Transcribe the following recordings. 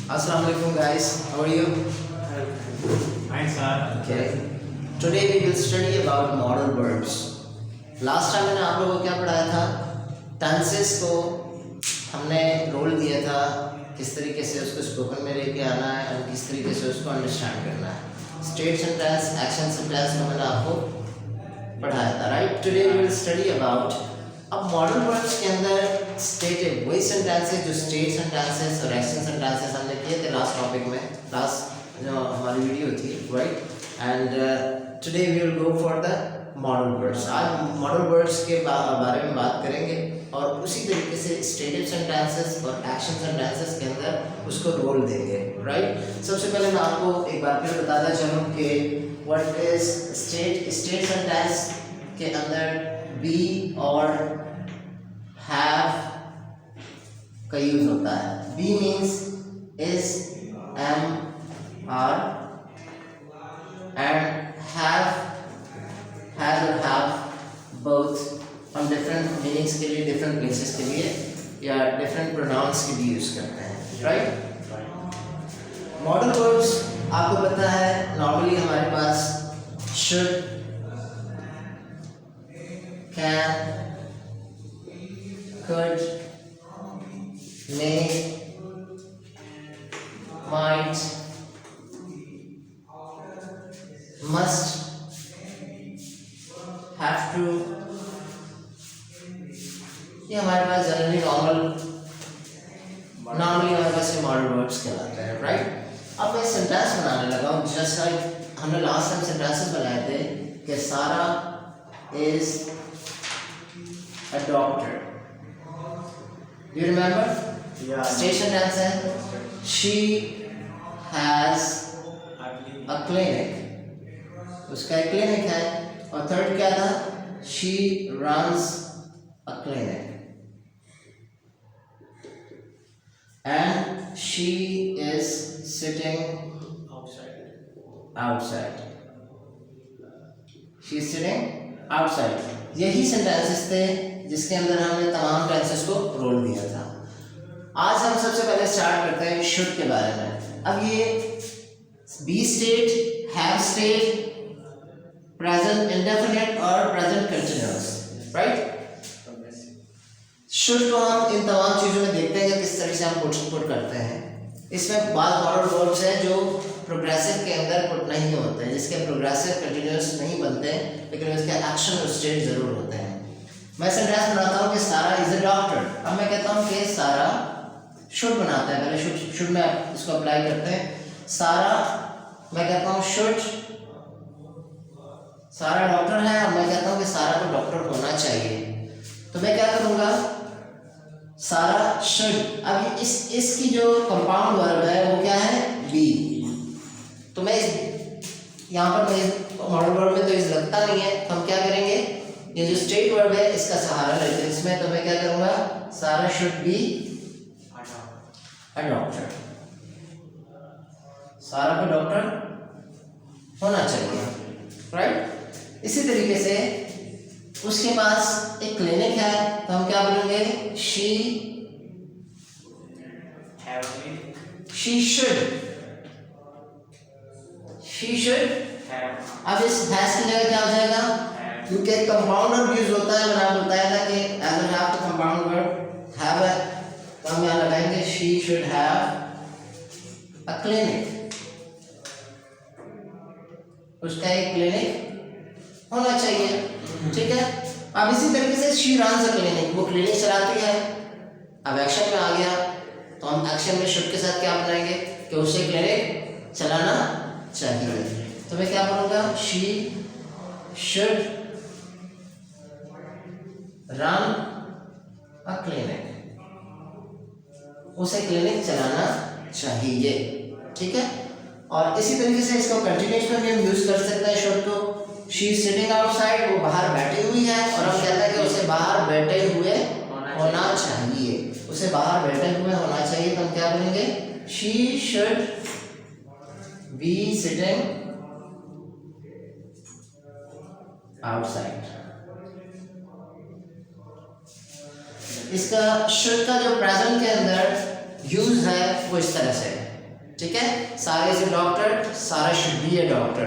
Assalamu alaikum guys, how are you? Fine, sir. Okay. Today we will study about modal verbs. Last time मैंने आप लोगों को क्या पढ़ाया था? Tenses को हमने रोल दिया था, किस तरीके से उसको स्पोकन में लेके आना है और किस तरीके से उसको अंडरस्टैंड करना है. स्टेट सेंटेंस, एक्शन सेंटेंस को मैंने आपको पढ़ाया था, right? Today we will study about अब मॉडल वर्ड्स के अंदर स्टेट वही सेंटेंसेस जो स्टेट सेंटेंसेस और एक्शन सेंटेंसेस हमने किए थे लास्ट टॉपिक में, लास्ट जो हमारी वीडियो थी, right? And today we will go for the modal words. आज मॉडल वर्ड्स के बारे में बात करेंगे और उसी तरीके से स्टेटिव सेंटेंसेस और एक्शन सेंटेंसेस के अंदर उसको रोल देंगे, राइट? सबसे पहले मैं आपको एक बार फिर बताता चलूँ कि व्हाट इज स्टेट सेंटेंस के अंदर बी और हैव का यूज होता है. Be means is, am, are and have और हैव बोथ हम डिफरेंट मीनिंग्स के लिए, डिफरेंट प्लेसेस के लिए या डिफरेंट प्रोनाउंस के लिए यूज करते हैं, राइट? मॉडल वर्ड्स आपको पता है नॉर्मली हमारे पास should, can, could, may, might, must, have to, ये हमारे पास जनरली नॉर्मली हमारे पास ये मॉडल वर्ड्स कहलाते हैं, राइट? अब मैं सेंटेंस बनाने लगा हूँ, जस्ट लाइक हमने लास्ट टाइम सेंटेंसेस बनाए थे कि सारा is a doctor. Do you remember? Yeah. State sentence है she has a clinic. उसका एक क्लिनिक है. और थर्ड क्या था? she runs a clinic and she is sitting outside. she is sitting outside. यही सेंटेंसेस थे जिसके अंदर हमने तमाम टेंसेस को रोल दिया था. आज हम सबसे पहले स्टार्ट करते हैं शुड के बारे में. अब ये be state, have state, present indefinite और प्रेजेंट कंटीन्यूअस, राइट? शुड को हम इन तमाम चीज़ों में देखते हैं कि किस तरह से हम पुट करते हैं. इसमें बाद मॉडल वर्ब्स हैं जो प्रोग्रेसिव के अंदर पुट नहीं होते हैं, जिसके प्रोग्रेसिव कंटीन्यूअस नहीं बनते हैं, लेकिन उसके एक्शन और स्टेट ज़रूर होते हैं. मैं सेंटेंस बनाता हूँ कि सारा इज अ डॉक्टर. अब मैं कहता हूँ कि सारा शुड बनाता है. पहले शुड में इसको अप्लाई करते हैं. सारा, मैं कहता हूँ शुड, सारा डॉक्टर है. अब मैं कहता हूँ कि सारा को डॉक्टर होना चाहिए. तो मैं क्या करूँगा? सारा शुड. अब इसकी जो कंपाउंड वर्ब है वो क्या है? बी. तो मैं यहाँ पर मैं मॉडल वर्ब में तो इस लगता नहीं है, तो हम क्या करेंगे? ये जो स्टेट वर्ब है इसका सहारा लेते हैं इसमें. तो मैं क्या करूँगा? सारा should be a doctor. Sara को डॉक्टर होना चाहिए, राइट? इसी तरीके से उसके पास एक क्लिनिक है, तो हम क्या बोलेंगे? She should. अब इस हैज की जगह क्या हो जाएगा? क्योंकि कंपाउंड यूज होता है, मैंने आपको बताया था कि एज एन हैव तो कंपाउंड वर्ब हैव है, तो हम यहाँ लगाएंगे she should have a clinic. उसका एक क्लिनिक होना चाहिए, ठीक है? अब इसी तरीके से शी रन्स अ क्लिनिक, वो क्लिनिक चलाती है. अब एक्शन में आ गया तो हम एक्शन में शुड के साथ क्या बनाएंगे कि उसे क्लिनिक चलाना चाहिए. तो मैं क्या बोलूँगा? She should run a clinic. उसे क्लिनिक चलाना चाहिए, ठीक है? और इसी तरीके से इसको कंटिन्यूस में भी हम यूज कर सकते हैं शुड को. शी इज सिटिंग आउटसाइड, वो बाहर बैठी हुई है, और हम कहते हैं कि उसे बाहर बैठे हुए होना चाहिए. उसे बाहर बैठे हुए होना चाहिए, तो हम क्या बोलेंगे? She should be sitting outside. इसका शुड का जो प्रेजेंट के अंदर यूज है वो इस तरह से है. ठीक है, सारा इज ए डॉक्टर, सारा should be a doctor,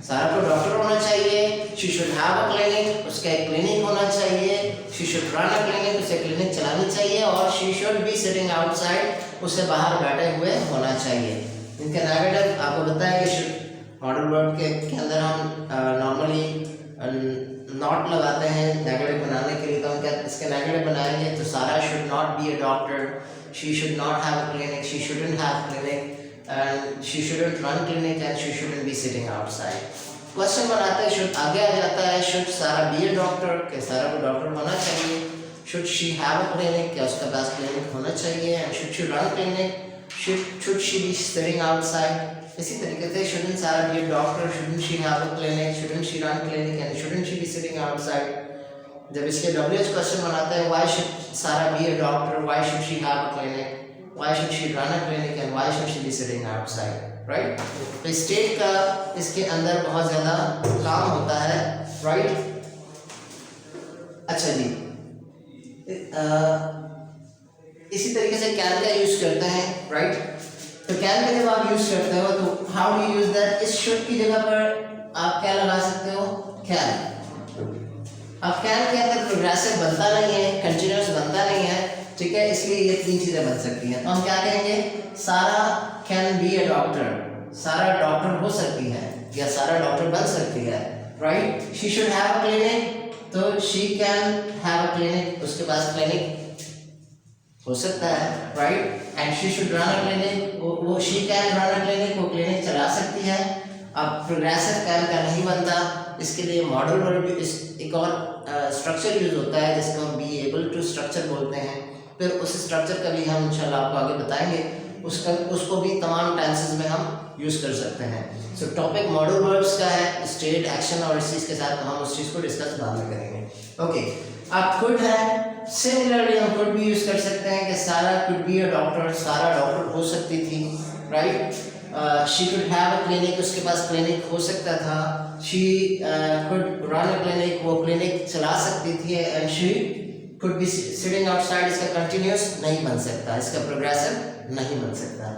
Sara को डॉक्टर होना चाहिए, she should have a clinic, उसका एक क्लिनिक होना चाहिए, she should run a clinic, उसे क्लिनिक चलानी चाहिए, और she should be sitting outside, उसे बाहर बैठे हुए होना चाहिए। इनका नेगेटिव आपको बताया कि शुड मॉडल वर्ब के अंदर हम नॉर्मली नॉट लगाते हैं नेगेटिव बनाने के लिए, तो हम क्या इसके नेगेटिव बनाएंगे, तो सारा should not be a doctor, she should not have a clinic, she shouldn't have clinic, and she shouldn't run clinic and she shouldn't be sitting outside. Question बनाते हैं शुड आगे आ जाता है, should Sara be a doctor, क्या सारा को doctor होना चाहिए, should she have a clinic, क्या उसका पास क्लिनिक होना चाहिए, and should she run clinic, should she be sitting outside. इसी तरीके से shouldn't Sara be a doctor, shouldn't she have a clinic, shouldn't she run clinic and shouldn't she be sitting outside. जब इसके WH question बनाते हैं, why should Sara be a doctor, why should she have a clinic, why should she run a clinic and why should she be sitting outside, right? तो state का इसके अंदर बहुत ज़्यादा काम होता है, right? अच्छा जी, इसी तरीके से कैन का यूज़ करते हैं, right? तो कैन का जब आप यूज़ करते हो तो हाउ डू यूज़ दैट? इस शुड की जगह पर आप क्या लगा सकते हो? कैन। अब कैन के अंदर प्रोग्रेसिव बनता नहीं है, कंटिन्यूस बनता नहीं है, ठीक है, इसलिए ये तीन चीजें बन सकती हैं। तो हम क्या कहेंगे, Sara can be a doctor, Sara doctor हो सकती है या सारा डॉक्टर बन सकती है, right? She should have a clinic, तो she can have a clinic, उसके पास क्लिनिक हो सकता है, right? And she should run a clinic, वो she can run a clinic, वो क्लिनिक चला सकती है। अब प्रोग्रेसिव कैन का नहीं बनता, इसके लिए मॉडल वर्ब एक और स्ट्रक्चर यूज होता है जिसको हम बी एबल टू स्ट्रक्चर बोलते हैं। फिर उस स्ट्रक्चर का भी हम इंशाल्लाह आपको आगे बताएंगे, उसको भी तमाम टेंसेस में हम यूज़ कर सकते हैं। सो टॉपिक मॉडल वर्ब्स का है, स्टेट, एक्शन और इस चीज़ के साथ हम उस चीज़ को डिस्कस बाद में करेंगे। ओके, अब कुड है, सिमिलरली हम कुड भी यूज़ कर सकते हैं कि सारा could be a doctor, Sara doctor हो सकती थी, right? She could have a clinic, उसके पास क्लिनिक हो सकता था, she could run a clinic, वो क्लिनिक चला सकती थी, and she could be sitting outside, इसका कंटिन्यूस नहीं बन सकता, इसका प्रोग्रेसिव नहीं बन सकता,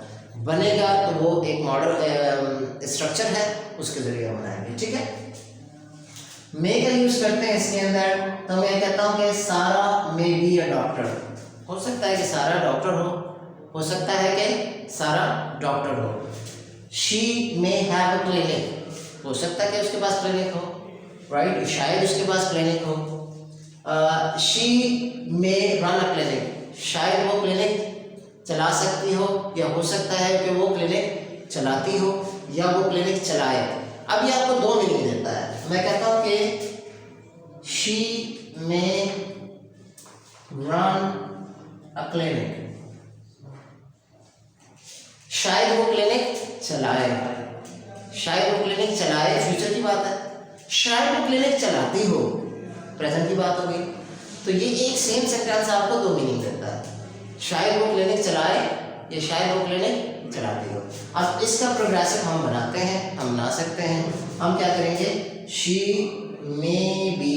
बनेगा तो वो एक मॉडल स्ट्रक्चर है, उसके जरिए बनाएंगे, ठीक है? मे का यूज करते हैं इसके अंदर, तो मैं कहता हूँ कि सारा मे बी अ डॉक्टर, हो सकता है कि सारा डॉक्टर हो सकता है कि सारा डॉक्टर हो। She may have a clinic, हो सकता है कि उसके पास क्लिनिक हो, राइट? शायद उसके पास क्लिनिक हो। She may run a clinic, शायद वो क्लिनिक चला सकती हो, या हो सकता है कि वो क्लिनिक चलाती हो या वो क्लिनिक चलाए। अब ये आपको दो मीनिंग देता है। मैं कहता हूँ कि she may run a clinic, शायद वो क्लिनिक चलाए, शायद वो क्लिनिक चलाए, फ्यूचर की बात है, शायद वो क्लिनिक चलाती हो, प्रेजेंट की बात होगी। तो ये एक सेम सेंटेंस आपको दो मीनिंग देता है, शायद वो क्लिनिक चलाए या शायद वो क्लिनिक चलाती हो। अब इसका प्रोग्रेसिव हम बनाते हैं, हम बना सकते हैं, हम क्या करेंगे, शी मे बी,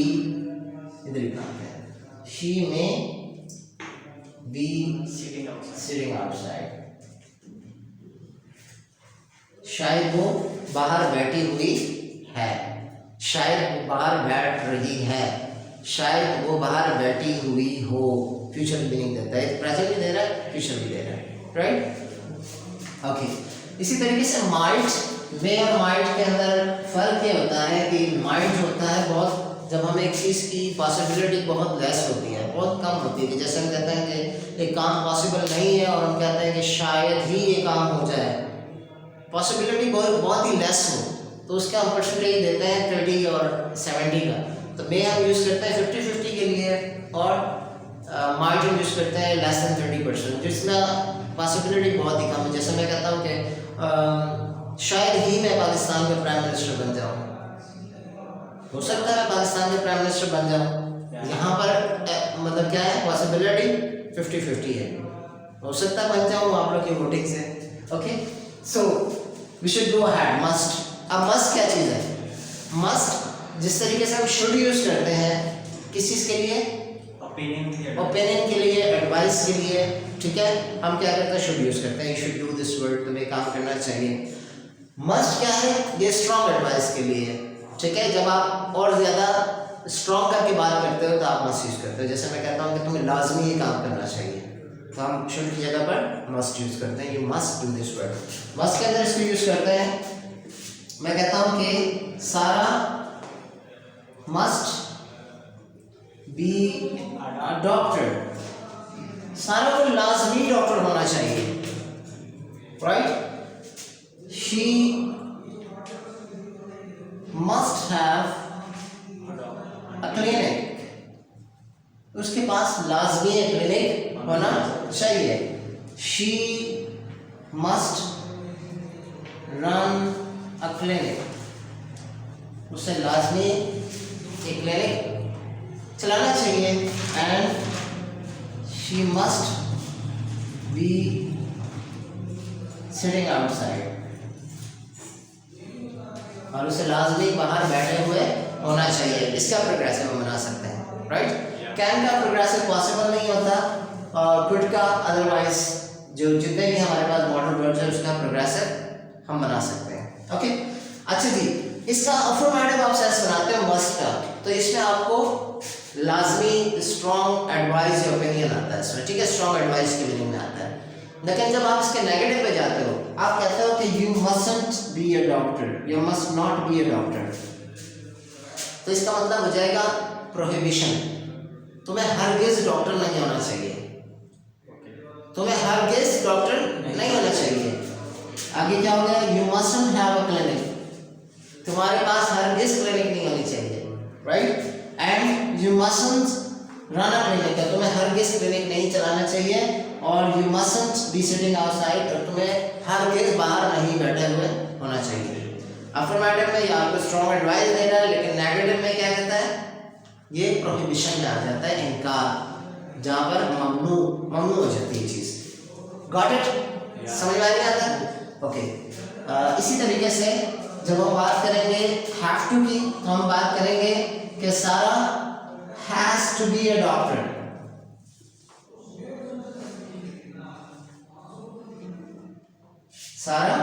इधर ही बनाते हैं, she may be sitting outside, शायद वो बाहर बैठी हुई है, शायद वो बाहर बैठ रही है, शायद वो बाहर बैठी हुई हो, फ्यूचर मीनिंग देता है, प्रेजेंट भी दे रहा है, फ्यूचर भी दे रहा है, राइट? ओके, इसी तरीके से माइट, मे और माइट के अंदर फर्क ये होता है कि माइट होता है बहुत, जब हम एक चीज़ की पॉसिबिलिटी बहुत लेस होती है, बहुत कम होती है, कि जैसे हम कहते हैं कि एक काम पॉसिबल नहीं है और हम कहते हैं कि शायद ही ये काम हो जाए, पॉसिबिलिटी बहुत ही लेस हो, तो उसका हम परसेंटेज देते हैं 30 और 70 का। तो मे हम यूज़ करते हैं 50-50 के लिए, और माइट हम यूज़ करते हैं लेस देन 30%, जिसमें पॉसिबिलिटी बहुत ही कम है। जैसे मैं कहता हूँ कि शायद ही मैं पाकिस्तान का प्राइम मिनिस्टर बन जाऊँ, हो सकता है पाकिस्तान के प्राइम मिनिस्टर बन जाऊँ, यहाँ पर मतलब क्या है, पॉसिबिलिटी 50-50 है, हो सकता है बन जाऊँ आप लोग की वोटिंग से। Okay, so we should go ahead. Must, अब मस्ट क्या चीज़ है? मस्ट जिस तरीके से हम शुड यूज करते हैं किस चीज़ के लिए, ओपिनियन के लिए, एडवाइस के लिए, ठीक है, हम क्या करते हैं, शुड यूज करते हैं, you should do this work, word, तुम्हें काम करना चाहिए। मस्ट क्या है? ये स्ट्रॉन्ग एडवाइस के लिए है, ठीक है। जब आप और ज़्यादा स्ट्रॉन्ग करके बात करते हो तो आप मस्ट यूज़ करते हो। जैसे मैं कहता हूँ कि तुम्हें लाजमी ये काम करना चाहिए, तो हम शुड की जगह पर मस्ट यूज़ करते हैं। You must do this word. Must के अंदर इसको यूज़ करते हैं। मैं कहता हूँ कि सारा must be a doctor, Sara को लाजमी डॉक्टर होना चाहिए, right. She must have a clinic, उसके पास लाजमी एक क्लिनिक होना चाहिए। She must run a clinic, उसे लाजमी एक क्लिनिक चलाना चाहिए। And she must be sitting outside, और उसे लाजमी बाहर बैठे हुए होना चाहिए। इसका प्रोग्रेसिव हम बना सकते हैं, राइट। कैन का प्रोग्रेसिव पॉसिबल नहीं होता, और कुड का अदरवाइज जो जितने भी हमारे पास मॉडल वर्ड्स है उसका प्रोग्रेसिव हम बना सकते हैं, ओके। अच्छा जी, इसका अफर्मेटिव आप सेंस बनाते हो मस्ट का, तो इसमें आपको लाजमी स्ट्रॉन्ग एडवाइस या ओपिनियन आता है इसमें, ठीक है। स्ट्रॉन्ग एडवाइस की मीनिंग में आता है। लेकिन जब आप इसके नेगेटिव पे जाते हो, आप कहते हो कि you mustn't B a doctor, you must not be a doctor, तो इसका मतलब हो जाएगा प्रोहिबिशन। तुम्हें हरगिज डॉक्टर नहीं होना चाहिए, तुम्हें हरगिज डॉक्टर नहीं होना चाहिए। आगे क्या हो गया? You mustn't have a clinic, तुम्हारे पास हरगिज क्लिनिक नहीं होनी चाहिए, right. And you mustn't run a clinic, तुम्हें हरगिज क्लिनिक नहीं चलाना चाहिए। और you mustn't B sitting outside, और तुम्हें हरगिज बाहर नहीं बैठे हुए होना चाहिए। अफर्मेटिव में ये आपको स्ट्रॉन्ग एडवाइस दे रहा है, लेकिन नेगेटिव में क्या कहता है? ये प्रोहिबिशन में आ जाता है, इनकार, जहाँ पर ममनू हो जाती है चीज़। Got it? समझ में आ रही आता? ओके। इसी तरीके से जब हम बात करेंगे हैव टू की, तो हम बात करेंगे कि Sara has to be a doctor. Sara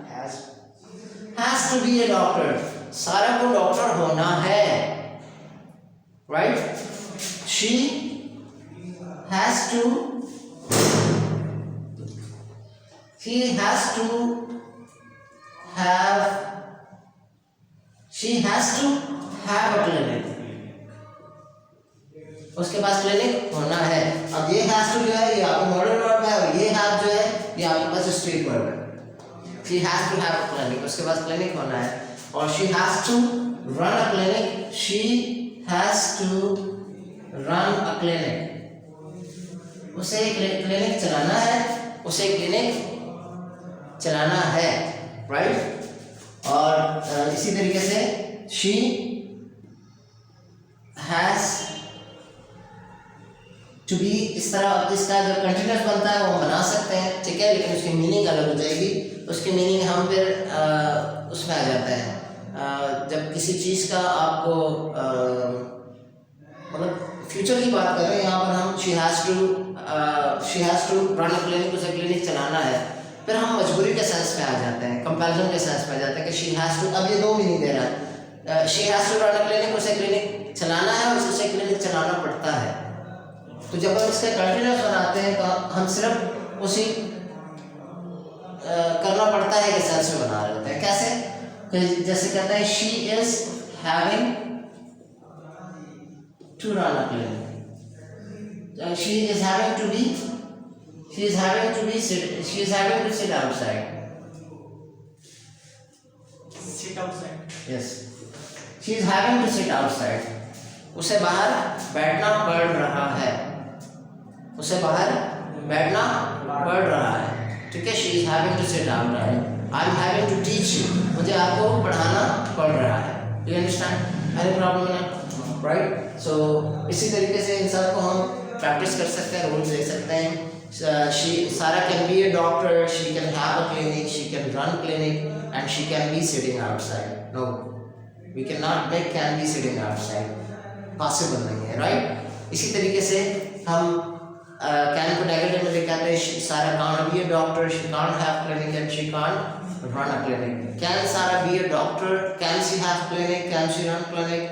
has to be a doctor, Sara को डॉक्टर होना है, right. She has to, he has to have a clinic, उसके पास क्लिनिक होना है। अब ये हैज टू जो है ये आपके मॉडर्न वर्ब है, और ये हैव जो है ये आपके पास स्ट्रेट वर्ब है। she has to have a clinic, उसके पास क्लिनिक होना है। और she has to run a clinic, she has to run a clinic, उसे क्लिनिक चलाना है, उसे क्लिनिक चलाना है, राइट। और इसी तरीके से she has to be, इस तरह इसका जब कंटिन्यूस बनता है वो हम बना सकते हैं, ठीक है, लेकिन उसकी मीनिंग अलग हो जाएगी। उसकी मीनिंग हम फिर उसमें आ जाता है जब किसी चीज़ का आपको मतलब फ्यूचर की बात कर रहे हैं, यहाँ पर हम she has to run a clinic, उसे क्लिनिक चलाना है, फिर हम मजबूरी के सेंस में आ जाते हैं, कंपैरिजन के सेंस में आ जाते हैं कि शी हैज़ टू, अब ये दो मीनिंग दे रहा है। She has to run a clinic, उसे क्लिनिक चलाना है, और उसे क्लिनिक चलाना पड़ता है। तो जब हम इसके कंटिन्यूस बनाते हैं तो हम सिर्फ उसी करना पड़ता है कि सेंस में बना रहे होते हैं। कैसे? जैसे कहते हैं she is having to run a clinic, she is having to be sit outside. Sit outside. Yes. She is having to sit outside. उसे बाहर बैठना पड़ रहा है, उसे बाहर बैठना पड़ रहा है, ठीक है। She is having to sit outside. I am having to teach you. मुझे आपको पढ़ाना पड़ रहा है। Do you understand? Any problem in it? Right? So इसी तरीके से इन सब को हम प्रैक्टिस कर सकते हैं, रूल्स देख सकते हैं। Sarah can be a doctor, she can have a clinic, she can run clinic, and she can be sitting outside. No, we cannot make can be sitting outside. Possible नहीं है, right? इसी तरीके से हम can को negative में लिखा है सारा can't be a doctor, she can't have clinic and she can't run a clinic. Can Sarah be a doctor? Can she have clinic? Can she run clinic?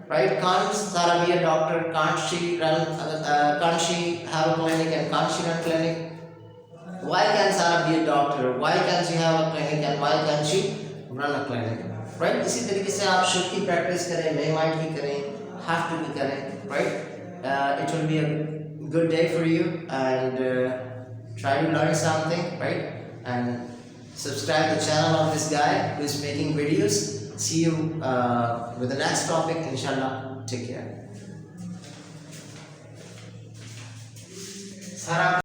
Right? Can't Sarah be a doctor? Can't she have a clinic and can't she run clinic? Why can Sarah be a doctor? Why can she have a clinic and why can she run a clinic? Right? इसी तरीके से आप should की practice करें, may might की करें, have to की करें. Right? It will be a good day for you and try to learn something. Right? And subscribe the channel of this guy who is making videos. See you with the next topic, inshallah. Take care. Sir,